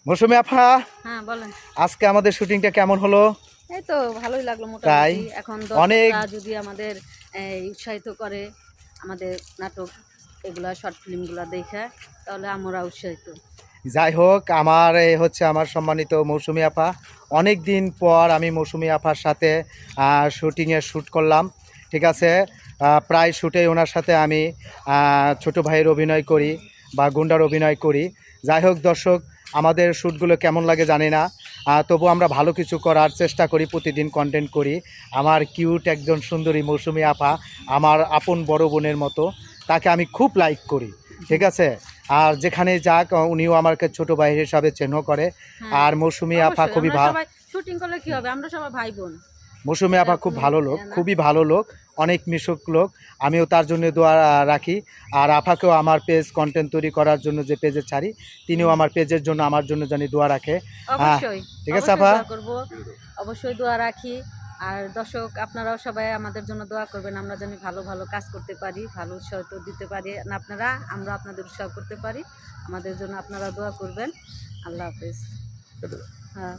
মৌসুমী আপা, হ্যাঁ বলেন। আজকে আমাদের শুটিংটা কেমন হলো? এই তো ভালোই লাগলো তাই? মোটামুটি। এখন অনেক দর্শকরা যদি আমাদের উৎসাহিত করে আমাদের নাটক এগুলা শর্ট ফিল্মগুলা দেখে, তাহলে আমরা উৎসাহিত। যাই হোক, আমার এই হচ্ছে আমার সম্মানিত মৌসুমী আপা। অনেক দিন পর আমি মৌসুমী আপার সাথে শুটিংয়ে শ্যুট করলাম। ঠিক আছে, প্রায় শ্যুটে ওনার সাথে আমি ছোট ভাইয়ের অভিনয় করি বা গুন্ডার অভিনয় করি। যাই হোক দর্শক, আমাদের শ্যুটগুলো কেমন লাগে জানি না, তবু আমরা ভালো কিছু করার চেষ্টা করি, প্রতিদিন কন্টেন্ট করি। আমার কিউট একজন সুন্দরী মৌসুমী আপা, আমার আপন বড় বোনের মতো, তাকে আমি খুব লাইক করি। ঠিক আছে, আর যেখানে যাক উনিও আমাকে ছোট ভাই হিসাবে চিহ্ন করে। আর মৌসুমী আপা খুবই ভালো। শুটিং করলে কি হবে, আমরা সবাই ভাই বোন। মৌসুমী আপা খুব ভালো লোক, খুবই ভালো লোক, অনেক মিশুক লোক। আমিও তার জন্য দোয়া রাখি। আর আপাকেও আমার পেজ কন্টেন্ট তৈরি করার জন্য যে পেজে ছাড়ি, তিনিও আমার পেজের জন্য আমার জন্য জানি দোয়া রাখে। অবশ্যই ঠিক আছে আপা, অবশ্যই দোয়া রাখি। আর দর্শক আপনারাও সবাই আমাদের জন্য দোয়া করবেন, আমরা যেন ভালো ভালো কাজ করতে পারি, ভালো উৎসাহ দিতে পারি আপনারা, আমরা আপনাদের উৎসাহ করতে পারি। আমাদের জন্য আপনারা দোয়া করবেন। আল্লাহ হাফেজ। হ্যাঁ।